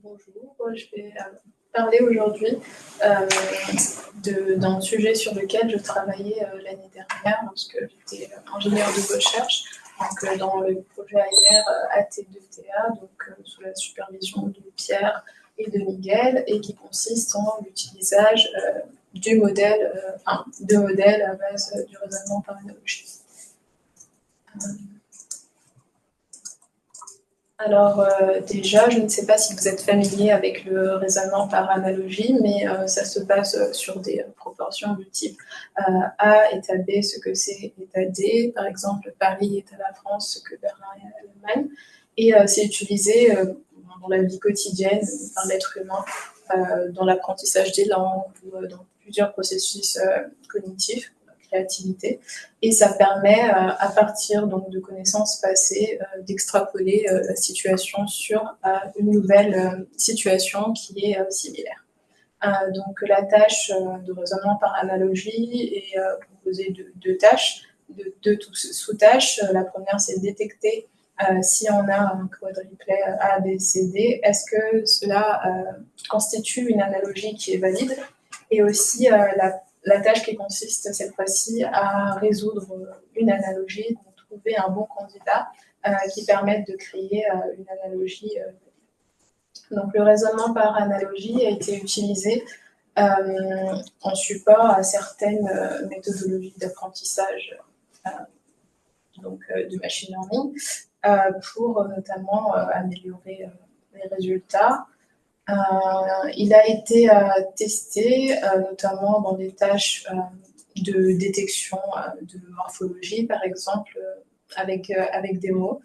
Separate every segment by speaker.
Speaker 1: Bonjour, je vais parler aujourd'hui d'un sujet sur lequel je travaillais l'année dernière lorsque j'étais ingénieure de recherche, donc, dans le projet AMR AT2TA, donc sous la supervision de Pierre et de Miguel, et qui consiste en l'utilisage de modèles à base du raisonnement par analogie. Alors déjà, je ne sais pas si vous êtes familier avec le raisonnement par analogie, mais ça se base sur des proportions du type A est à B ce que C est à D. Par exemple, Paris est à la France ce que Berlin est à l'Allemagne. Et c'est utilisé dans la vie quotidienne par l'être humain, dans l'apprentissage des langues ou dans plusieurs processus cognitifs. Créativité, et ça permet, à partir donc, de connaissances passées, d'extrapoler la situation sur une nouvelle situation qui est similaire. Donc la tâche de raisonnement par analogie est composée de deux tâches, de deux sous-tâches. La première, c'est de détecter si on a un quadriplet A, B, C, D, est-ce que cela constitue une analogie qui est valide, et aussi la tâche qui consiste cette fois-ci à résoudre une analogie, donc trouver un bon candidat qui permette de créer une analogie. Donc le raisonnement par analogie a été utilisé en support à certaines méthodologies d'apprentissage du machine learning pour notamment améliorer les résultats. Il a été testé notamment dans des tâches de détection de morphologie, par exemple, avec des mots,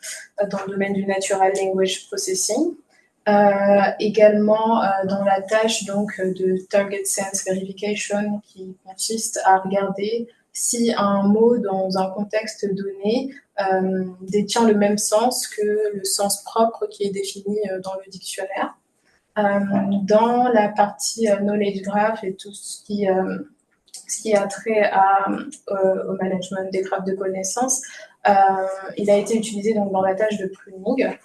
Speaker 1: dans le domaine du Natural Language Processing. Également dans la tâche donc, de Target Sense Verification, qui consiste à regarder si un mot dans un contexte donné détient le même sens que le sens propre qui est défini dans le dictionnaire. Dans la partie knowledge graph et tout ce qui a trait au management des graphes de connaissances, il a été utilisé donc, dans la tâche de pruning,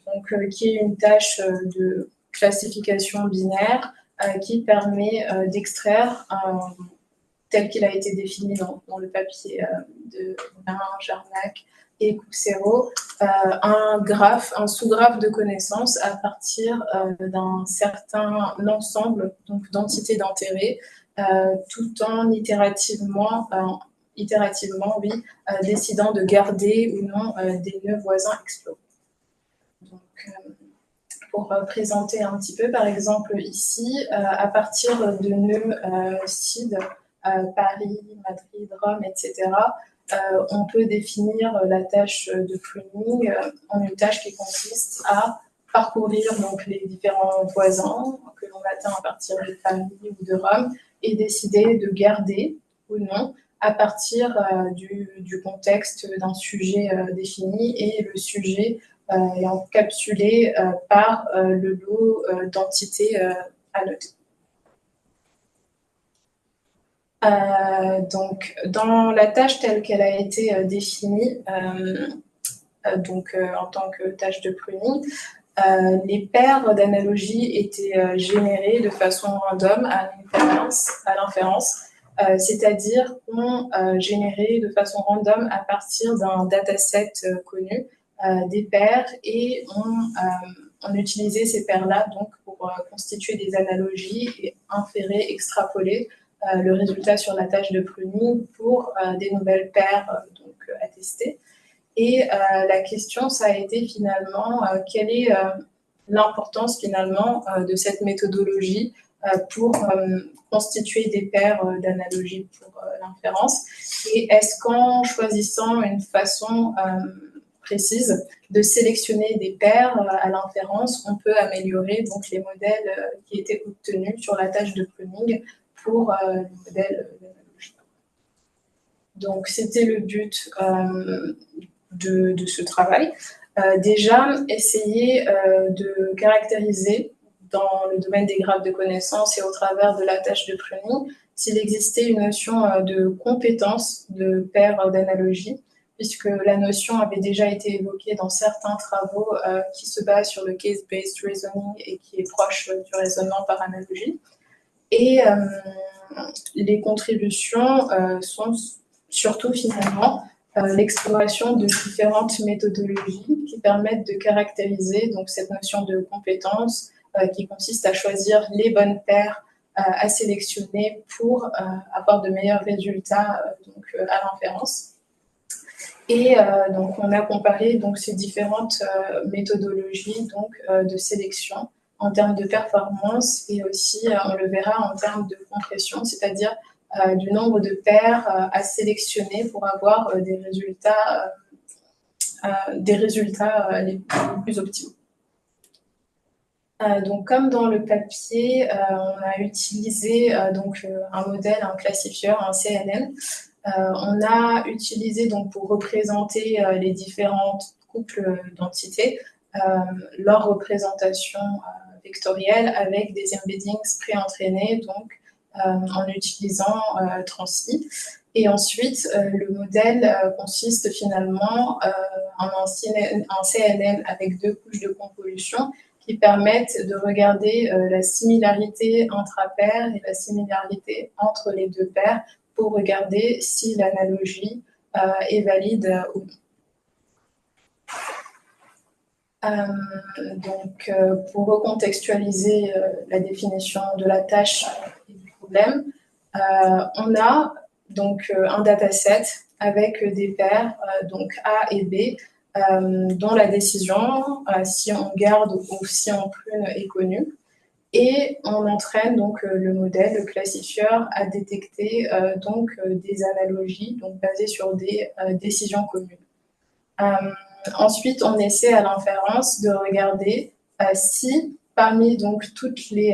Speaker 1: donc, qui est une tâche de classification binaire qui permet d'extraire, tel qu'il a été défini dans le papier de Bain, Jarnac et Coursero, un sous-graphe de connaissances à partir d'un certain ensemble d'entités d'intérêt, tout en itérativement décidant de garder ou non des nœuds voisins explorés. Donc, pour présenter un petit peu, par exemple ici, à partir de nœuds CID, Paris, Madrid, Rome, etc., on peut définir la tâche de pruning en une tâche qui consiste à parcourir donc, les différents voisins que l'on atteint à partir de Paris ou de Rome et décider de garder ou non à partir du contexte d'un sujet défini, et le sujet est encapsulé par le lot d'entités à noter. Donc, dans la tâche telle qu'elle a été définie, en tant que tâche de pruning, les paires d'analogies étaient générées de façon random à l'inférence, c'est-à-dire qu'on générait de façon random à partir d'un dataset connu des paires, et on utilisait ces paires-là donc, pour constituer des analogies et inférer, extrapoler le résultat sur la tâche de pruning pour des nouvelles paires à tester. Et la question, ça a été finalement, quelle est l'importance finalement de cette méthodologie pour constituer des paires d'analogies pour l'inférence, et est-ce qu'en choisissant une façon précise de sélectionner des paires à l'inférence, on peut améliorer donc, les modèles qui étaient obtenus sur la tâche de pruning pour le modèle d'analogie. Donc, c'était le but de ce travail. Déjà, essayer de caractériser dans le domaine des graphes de connaissances et au travers de la tâche de pruning s'il existait une notion de compétence de paires d'analogie puisque la notion avait déjà été évoquée dans certains travaux qui se basent sur le case-based reasoning et qui est proche du raisonnement par analogie. Et les contributions sont surtout finalement l'exploration de différentes méthodologies qui permettent de caractériser donc, cette notion de compétence qui consiste à choisir les bonnes paires à sélectionner pour avoir de meilleurs résultats donc, à l'inférence. Et donc, on a comparé donc, ces différentes méthodologies donc, de sélection en termes de performance et aussi, on le verra, en termes de compression, c'est-à-dire du nombre de paires à sélectionner pour avoir des résultats les plus optimaux. Donc, comme dans le papier, on a utilisé donc, un modèle, un classifieur, un CNN. On a utilisé donc, pour représenter les différentes couples d'entités leur représentation vectorielle avec des embeddings pré-entraînés donc, en utilisant Translit. Et ensuite, le modèle consiste finalement en un CNN avec 2 couches de convolution qui permettent de regarder la similarité intra-paires et la similarité entre les 2 paires pour regarder si l'analogie est valide ou non. Donc, pour recontextualiser la définition de la tâche et du problème, on a donc un dataset avec des paires, donc A et B, dont la décision, si on garde ou si on prune, est connue. Et on entraîne donc le modèle, le classifieur, à détecter donc des analogies donc basées sur des décisions communes. Ensuite, on essaie à l'inférence de regarder si parmi donc toutes les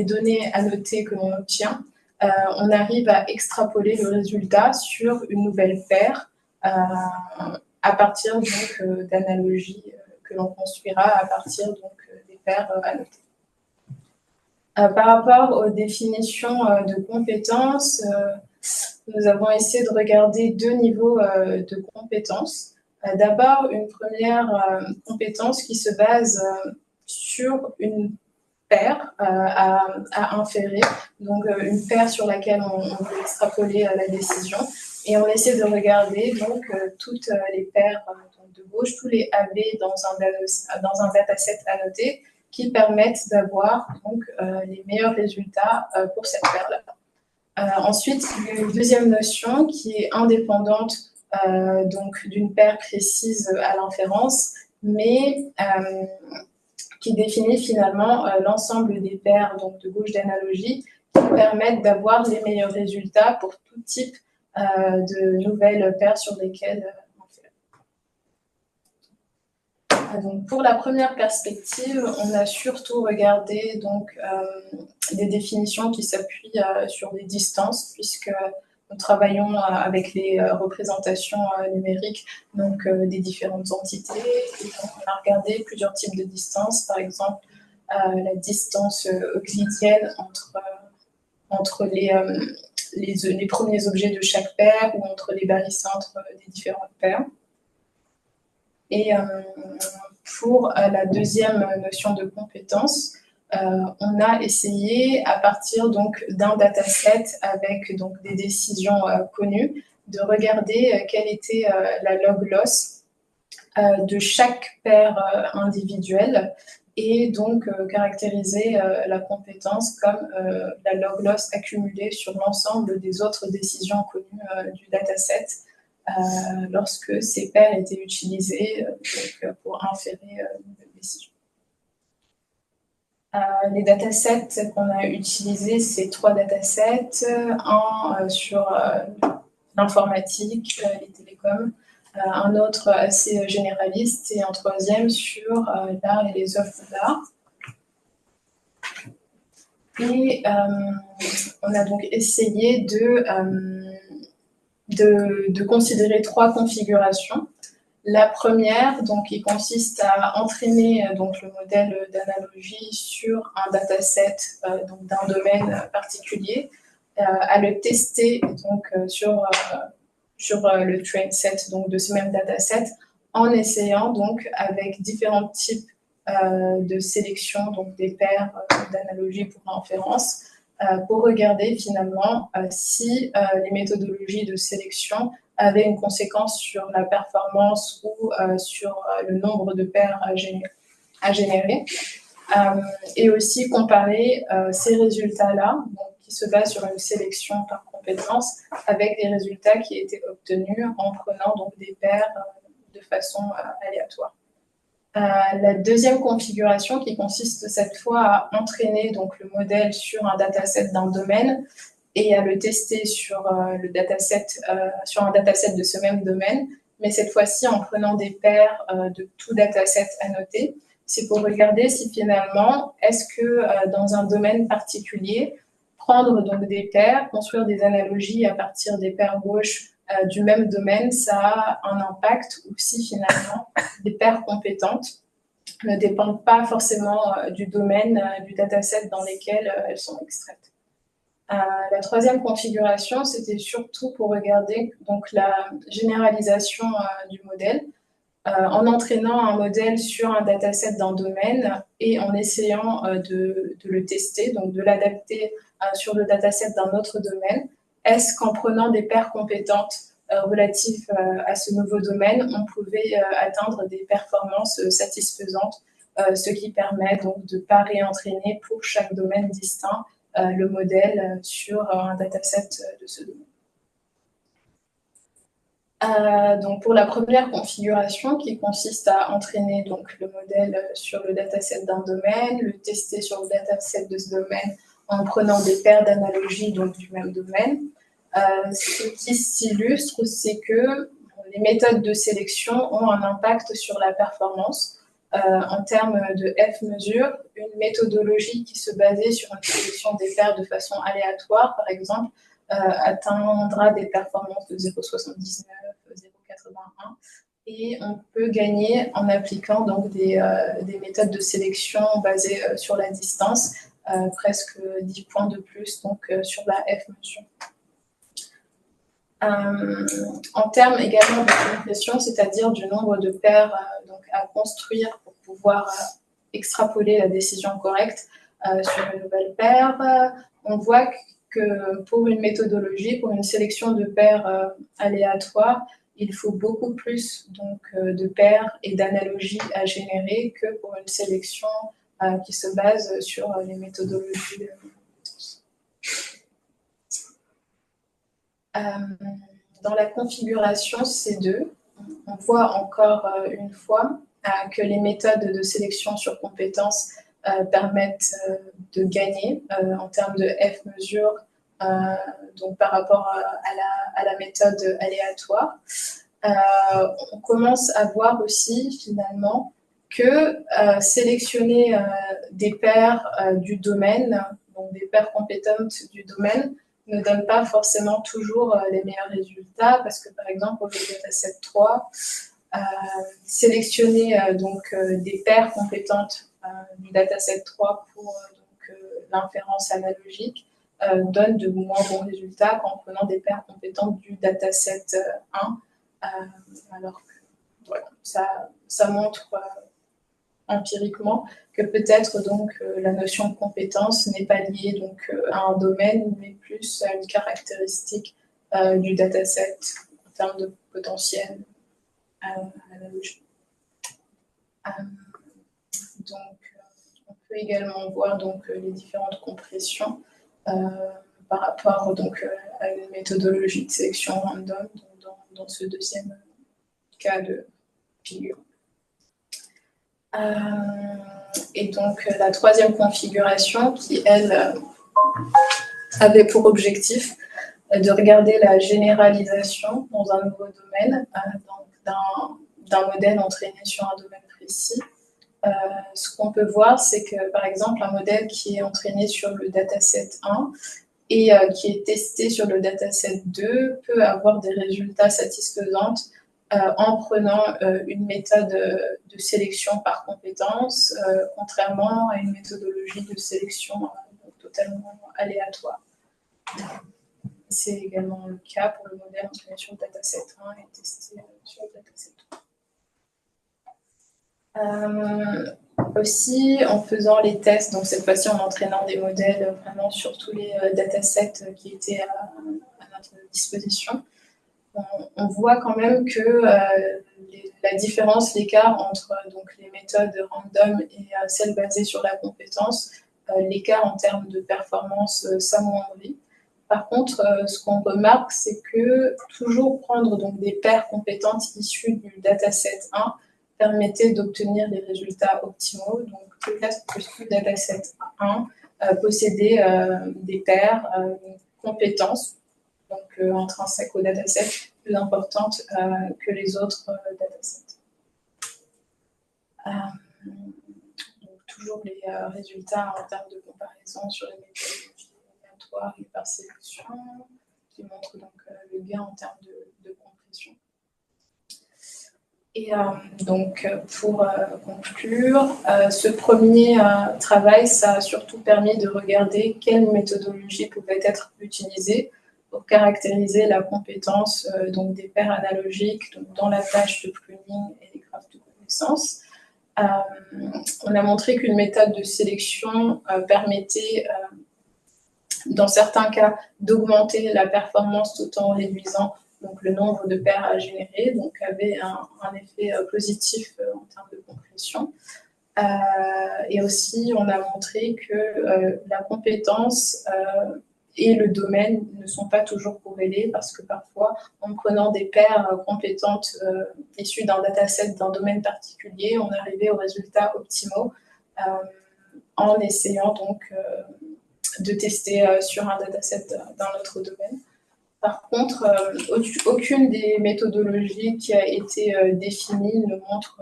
Speaker 1: données annotées que l'on obtient, on arrive à extrapoler le résultat sur une nouvelle paire à partir donc d'analogies que l'on construira à partir donc des paires annotées. Par rapport aux définitions de compétences, nous avons essayé de regarder 2 niveaux de compétences. D'abord, une première compétence qui se base sur une paire à inférer, donc une paire sur laquelle on peut extrapoler la décision. Et on essaie de regarder donc toutes les paires donc de gauche, tous les AB dans un dataset annoté qui permettent d'avoir donc les meilleurs résultats pour cette paire-là. Ensuite, il y a une deuxième notion qui est indépendante donc d'une paire précise à l'inférence, mais qui définit finalement l'ensemble des paires donc de gauche d'analogie qui permettent d'avoir les meilleurs résultats pour tout type de nouvelles paires sur lesquelles on fait. Donc, pour la première perspective, on a surtout regardé donc, des définitions qui s'appuient sur des distances, puisque nous travaillons avec les représentations numériques donc, des différentes entités. Et donc, on a regardé plusieurs types de distances, par exemple la distance euclidienne entre les premiers objets de chaque paire ou entre les barycentres des différentes paires. Et pour la deuxième notion de compétence, on a essayé, à partir donc d'un dataset avec donc des décisions connues, de regarder quelle était la log loss de chaque paire individuelle et donc caractériser la compétence comme la log loss accumulée sur l'ensemble des autres décisions connues du dataset lorsque ces paires étaient utilisées donc, pour inférer une nouvelle décision. Les datasets qu'on a utilisés, c'est 3 datasets, un sur l'informatique, les télécoms, un autre assez généraliste et un troisième sur l'art et les œuvres d'art. Et on a donc essayé de considérer 3 configurations. La première, donc, qui consiste à entraîner donc, le modèle d'analogie sur un dataset donc, d'un domaine particulier, à le tester donc, sur sur le train set donc, de ce même dataset, en essayant donc avec différents types de sélection, donc des paires d'analogies pour inférence, pour regarder finalement si les méthodologies de sélection avaient une conséquence sur la performance ou sur le nombre de paires à générer. Et aussi comparer ces résultats-là, qui se basent sur une sélection par compétence, avec des résultats qui étaient obtenus en prenant donc des paires de façon aléatoire. La deuxième configuration qui consiste cette fois à entraîner donc, le modèle sur un dataset d'un domaine et à le tester sur, sur un dataset de ce même domaine, mais cette fois-ci en prenant des paires de tout dataset annoté. C'est pour regarder si finalement, est-ce que dans un domaine particulier, prendre donc des paires, construire des analogies à partir des paires gauches du même domaine, ça a un impact, ou si finalement des paires compétentes ne dépendent pas forcément du domaine, du dataset dans lequel elles sont extraites. La troisième configuration, c'était surtout pour regarder donc, la généralisation du modèle en entraînant un modèle sur un dataset d'un domaine et en essayant de le tester, donc de l'adapter sur le dataset d'un autre domaine. Est-ce qu'en prenant des paires compétentes relatives à ce nouveau domaine, on pouvait atteindre des performances satisfaisantes, ce qui permet donc de ne pas réentraîner pour chaque domaine distinct le modèle sur un dataset de ce domaine. Donc pour la première configuration qui consiste à entraîner donc, le modèle sur le dataset d'un domaine, le tester sur le dataset de ce domaine en prenant des paires d'analogies donc, du même domaine. Ce qui s'illustre, c'est que les méthodes de sélection ont un impact sur la performance. En termes de F-mesure, une méthodologie qui se basait sur une sélection des paires de façon aléatoire, par exemple, atteindra des performances de 0,79, 0,81, et on peut gagner en appliquant donc des méthodes de sélection basées sur la distance, presque 10 points de plus donc, sur la F-mesure. En termes également de compression, c'est-à-dire du nombre de paires donc à construire pour pouvoir extrapoler la décision correcte sur une nouvelle paire, on voit que pour une méthodologie, pour une sélection de paires aléatoires, il faut beaucoup plus donc, de paires et d'analogies à générer que pour une sélection qui se base sur les méthodologies. Dans la configuration C2, on voit encore une fois que les méthodes de sélection sur compétences permettent de gagner en termes de F-mesure donc par rapport à la méthode aléatoire. On commence à voir aussi finalement que sélectionner des paires du domaine, donc des paires compétentes du domaine, ne donne pas forcément toujours les meilleurs résultats parce que, par exemple, pour le dataset 3, sélectionner donc, des paires compétentes du dataset 3 pour l'inférence analogique donne de moins bons résultats qu'en prenant des paires compétentes du dataset 1, alors que voilà, ça montre empiriquement que peut-être donc la notion de compétence n'est pas liée donc à un domaine, mais plus à une caractéristique du dataset en termes de potentiel analogique. Donc, on peut également voir donc les différentes compressions par rapport donc à une méthodologie de sélection random dans ce deuxième cas de figure. Et donc la troisième configuration qui, elle, avait pour objectif de regarder la généralisation dans un nouveau domaine d'un modèle entraîné sur un domaine précis. Ce qu'on peut voir, c'est que par exemple un modèle qui est entraîné sur le dataset 1 et qui est testé sur le dataset 2 peut avoir des résultats satisfaisants en prenant une méthode de sélection par compétence, contrairement à une méthodologie de sélection totalement aléatoire. C'est également le cas pour le modèle entraîné sur le dataset 1 et testé sur le dataset 2. Aussi, en faisant les tests, donc cette fois-ci en entraînant des modèles vraiment sur tous les datasets qui étaient à notre disposition, on voit quand même que la différence, l'écart entre donc, les méthodes random et celles basées sur la compétence, l'écart en termes de performance s'amoindrit. Par contre, ce qu'on remarque, c'est que toujours prendre donc, des paires compétentes issues du dataset 1 permettait d'obtenir des résultats optimaux. Donc, peut-être que le dataset 1 possédait des paires compétences, donc intrinsèques au dataset, plus importantes que les autres datasets. Donc, toujours les résultats en termes de comparaison sur les méthodologies aléatoires et par sélection, qui montrent donc le gain en termes de compression. Et donc, pour conclure, ce premier travail, ça a surtout permis de regarder quelles méthodologies pouvaient être utilisées pour caractériser la compétence donc des paires analogiques donc dans la tâche de pruning et les graphes de connaissances. On a montré qu'une méthode de sélection permettait, dans certains cas, d'augmenter la performance tout en réduisant donc, le nombre de paires à générer, donc avait un effet positif en termes de compression. Et aussi, on a montré que la compétence et le domaine ne sont pas toujours corrélés parce que parfois, en prenant des paires compétentes issues d'un dataset d'un domaine particulier, on arrivait aux résultats optimaux en essayant donc de tester sur un dataset d'un autre domaine. Par contre, aucune des méthodologies qui a été définie ne montre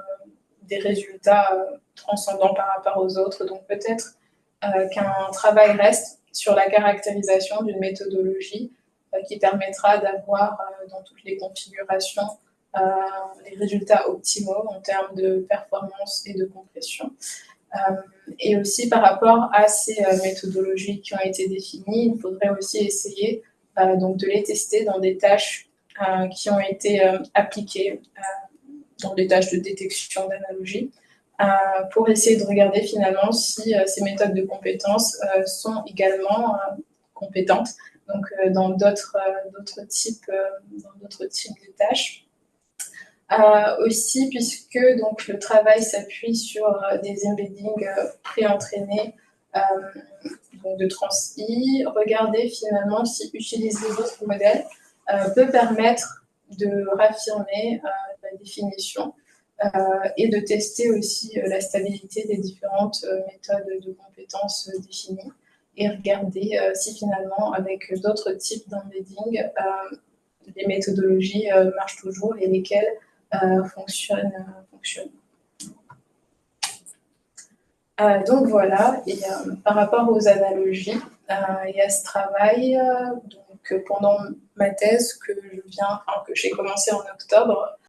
Speaker 1: des résultats transcendants par rapport aux autres. Donc peut-être qu'un travail reste sur la caractérisation d'une méthodologie qui permettra d'avoir dans toutes les configurations les résultats optimaux en termes de performance et de compression. Et aussi par rapport à ces méthodologies qui ont été définies, il faudrait aussi essayer donc de les tester dans des tâches qui ont été appliquées dans des tâches de détection d'analogie pour essayer de regarder finalement si ces méthodes de compétences sont également compétentes donc, dans d'autres types de tâches. Aussi, puisque donc, le travail s'appuie sur des embeddings pré-entraînés donc de trans-I, regarder finalement si utiliser d'autres modèles peut permettre de raffirmer la définition et de tester aussi la stabilité des différentes méthodes de compétences définies et regarder si finalement, avec d'autres types d'embedding, les méthodologies marchent toujours et lesquelles fonctionnent. Donc voilà, et par rapport aux analogies, il y a ce travail donc, pendant ma thèse que j'ai commencé en octobre,